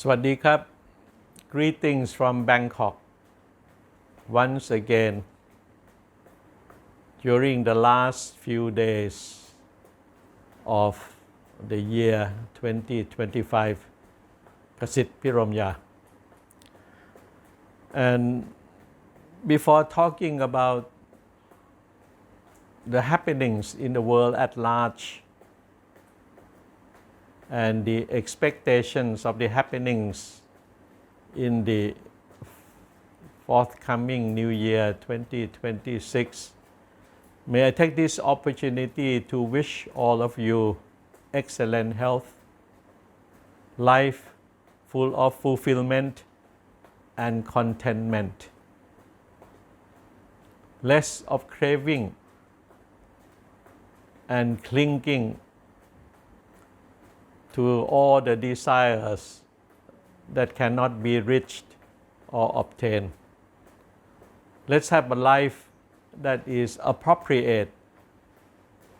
สวัสดีครับ Greetings from Bangkok once again during the last few days of the year 2025 Kasit Piromya. And before talking about the happenings in the world at large and the expectations of the happenings in the forthcoming New Year 2026, may I take this opportunity to wish all of you excellent health, life full of fulfillment and contentment, less of craving and clinging to all the desires that cannot be reached or obtained. Let's have a life that is appropriate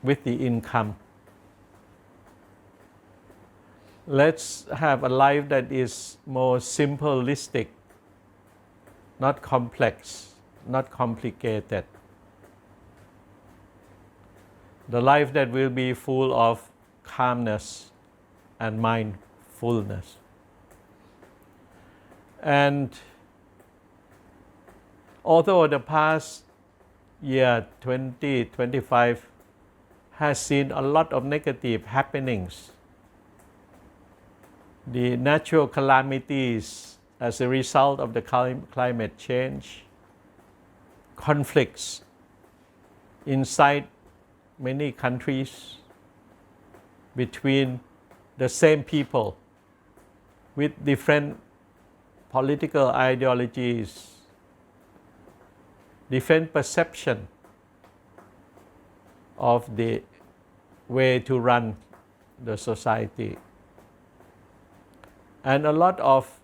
with the income. Let's have a life that is more simplistic, not complex, not complicated. The life that will be full of calmness and mindfulness. And although the past year 2025 has seen a lot of negative happenings, the natural calamities as a result of the climate change, conflicts inside many countries between the same people with different political ideologies, different perception of the way to run the society, and a lot of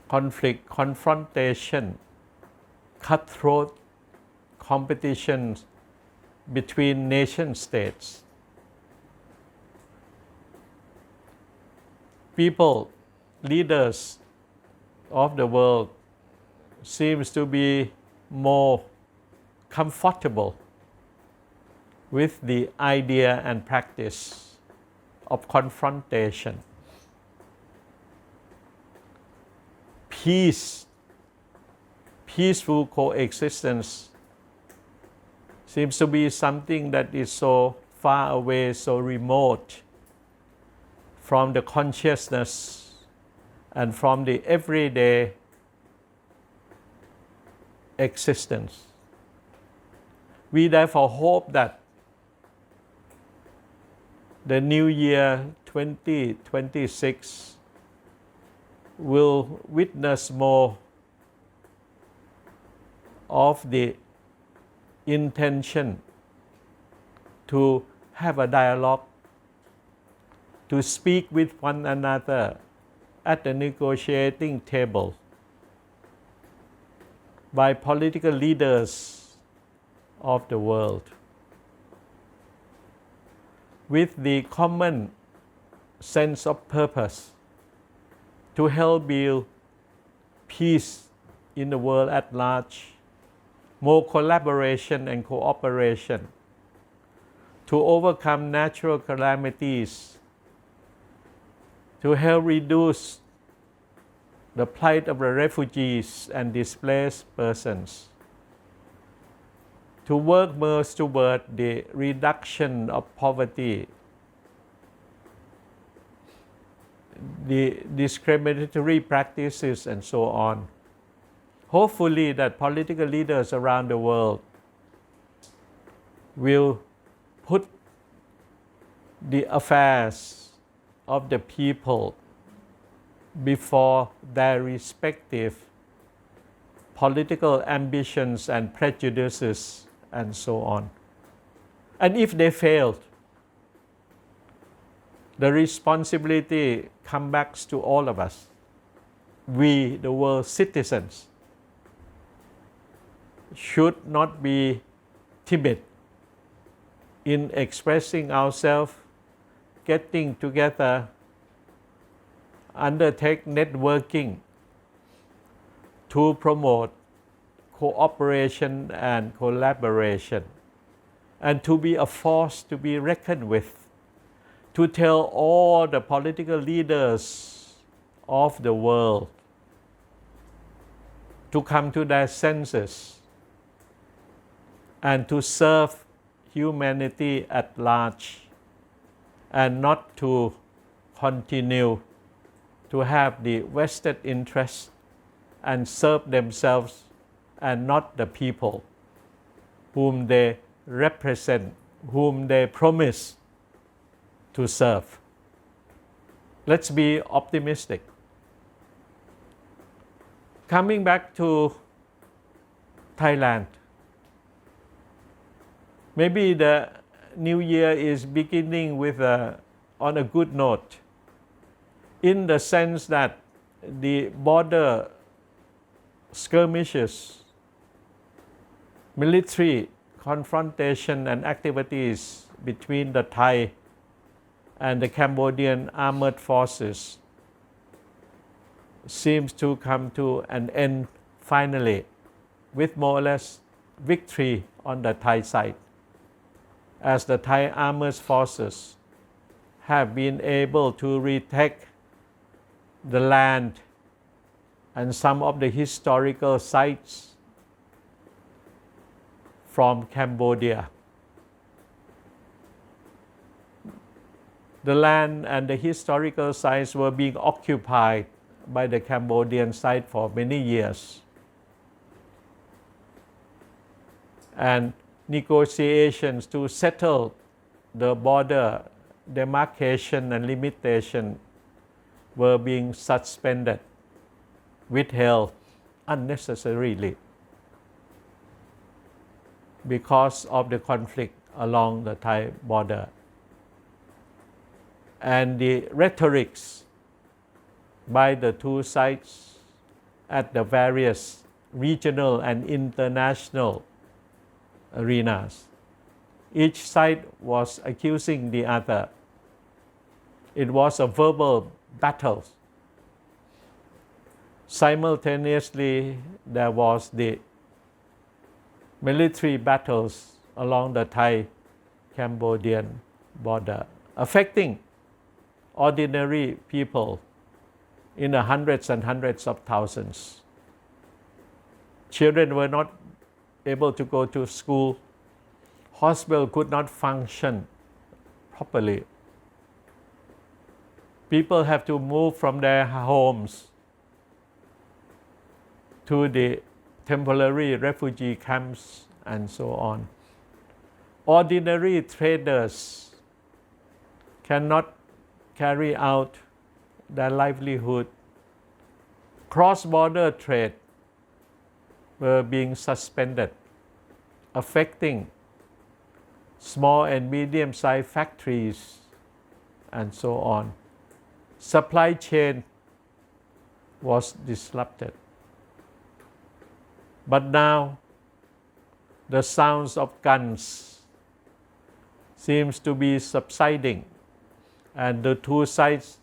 conflict, confrontation, cutthroat competitions between nation states. People, leaders of the world seems to be more comfortable with the idea and practice of confrontation. Peaceful coexistence seems to be something that is so far away, so remote from the consciousness and from the everyday existence. We therefore hope that the new year 2026 will witness more of the intention to have a dialogue, to speak with one another at the negotiating table by political leaders of the world, with the common sense of purpose to help build peace in the world at large, more collaboration and cooperation to overcome natural calamities, to help reduce the plight of the refugees and displaced persons, to work more toward the reduction of poverty, the discriminatory practices, and so on. Hopefully that political leaders around the world will put the affairs of the people before their respective political ambitions and prejudices and so on. And if they failed, the responsibility comes back to all of us. We, the world citizens, should not be timid in expressing ourselves, getting together undertake networking to promote cooperation and collaboration, and to be a force to be reckoned with, to tell all the political leaders of the world to come to their senses and to serve humanity at large, and not to continue to have the vested interest and serve themselves and not the people whom they represent, whom they promise to serve. Let's be optimistic. Coming back to Thailand, maybe the new year is beginning on a good note, in the sense that the border skirmishes, military confrontation and activities between the Thai and the Cambodian armed forces seems to come to an end finally, with more or less victory on the Thai side, as the Thai armed forces have been able to retake the land and some of the historical sites from Cambodia. The land and the historical sites were being occupied by the Cambodian side for many years. And negotiations to settle the border demarcation and limitation were being suspended, withheld unnecessarily because of the conflict along the Thai border. And the rhetorics by the two sides at the various regional and international arenas. Each side was accusing the other. It was a verbal battle. Simultaneously, there was the military battles along the Thai-Cambodian border, affecting ordinary people in the hundreds and hundreds of thousands. Children were not able to go to school. Hospital could not function properly. People have to move from their homes to the temporary refugee camps and so on. Ordinary traders cannot carry out their livelihood. Cross-border trade were being suspended, affecting small and medium-sized factories and so on. Supply chain was disrupted. But now the sounds of guns seems to be subsiding, and the two sides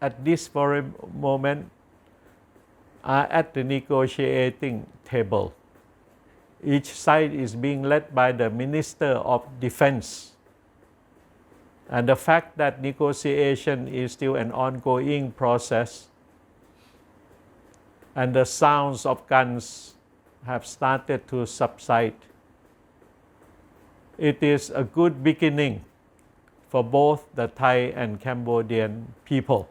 at this very moment are at the negotiating table. Each side is being led by the Minister of Defense. And the fact that negotiation is still an ongoing process and the sounds of guns have started to subside, it is a good beginning for both the Thai and Cambodian people,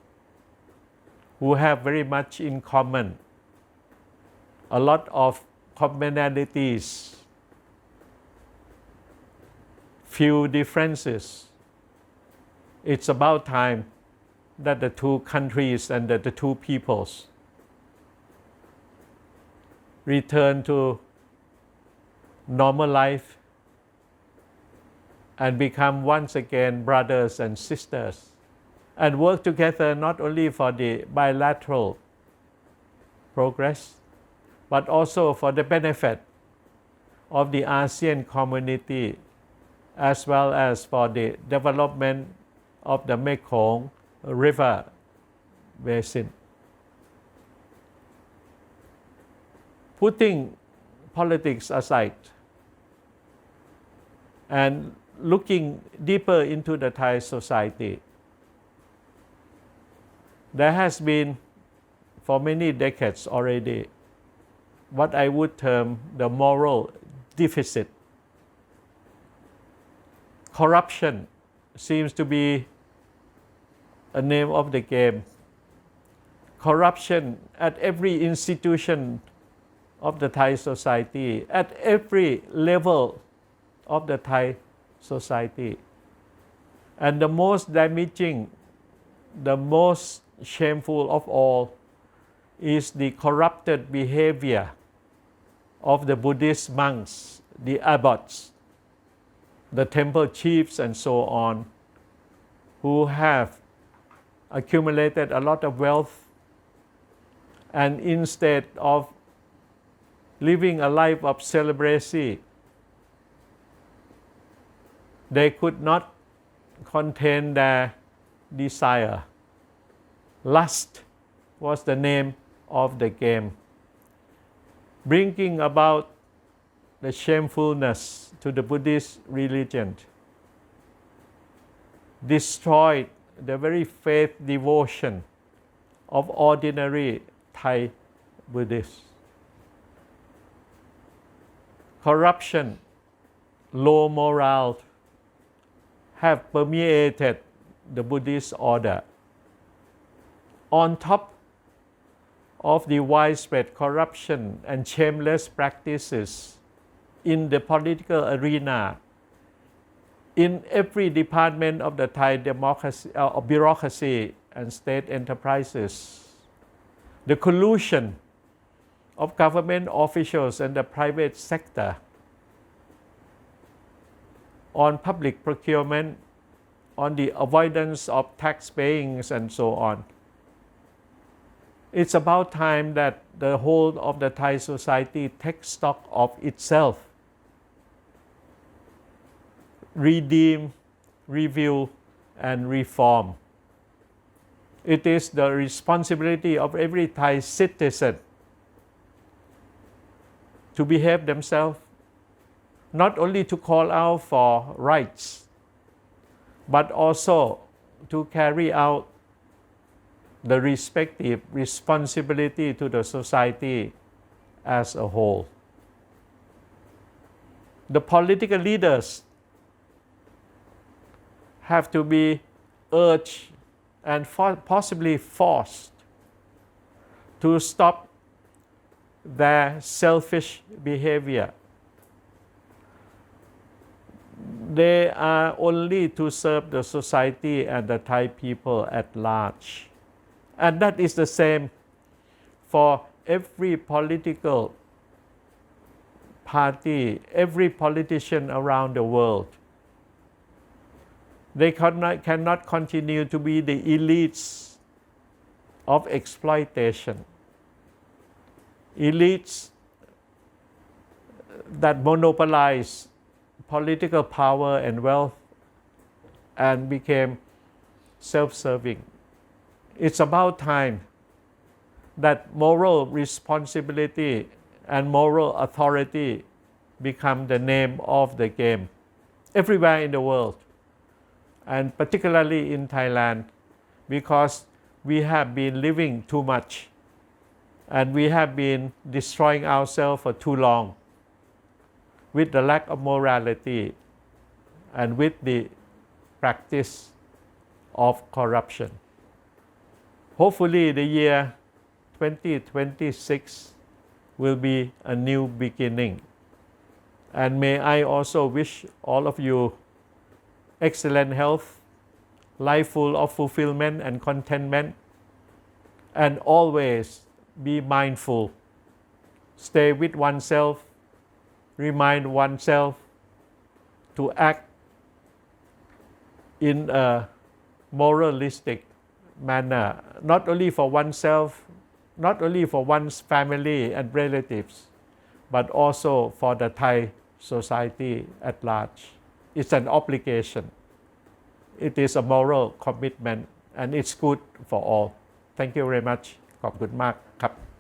who have very much in common, a lot of commonalities, few differences. It's about time that the two countries and the two peoples return to normal life and become once again brothers and sisters, and work together not only for the bilateral progress, but also for the benefit of the ASEAN community, as well as for the development of the Mekong River basin. Putting politics aside and looking deeper into the Thai society, there has been for many decades already what I would term the moral deficit. Corruption seems to be a name of the game. Corruption at every institution of the Thai society, at every level of the Thai society. And the most damaging, the most shameful of all is the corrupted behavior of the Buddhist monks, the abbots, the temple chiefs and so on, who have accumulated a lot of wealth, and instead of living a life of celibacy, they could not contain their desire. Lust was the name of the game, bringing about the shamefulness to the Buddhist religion, destroyed the very faith devotion of ordinary Thai Buddhists. Corruption, low morale have permeated the Buddhist order. On top of the widespread corruption and shameless practices in the political arena, in every department of the Thai democracy, bureaucracy and state enterprises, the collusion of government officials and the private sector on public procurement, on the avoidance of tax paying and so on. It's about time that the whole of the Thai society takes stock of itself, redeem, review, and reform. It is the responsibility of every Thai citizen to behave themselves, not only to call out for rights, but also to carry out the respective responsibility to the society as a whole. The political leaders have to be urged and possibly forced to stop their selfish behavior. They are only to serve the society and the Thai people at large. And that is the same for every political party, every politician around the world. They cannot continue to be the elites of exploitation, elites that monopolize political power and wealth and became self-serving. It's about time that moral responsibility and moral authority become the name of the game everywhere in the world, and particularly in Thailand, because we have been living too much and we have been destroying ourselves for too long with the lack of morality and with the practice of corruption. Hopefully the year 2026 will be a new beginning. And may I also wish all of you excellent health, life full of fulfillment and contentment, and always be mindful. Stay with oneself, remind oneself to act in a moralistic manner, not only for oneself, not only for one's family and relatives, but also for the Thai society at large. It's an obligation. It is a moral commitment, and it's good for all. thank you very much ขอบคุณมากครับ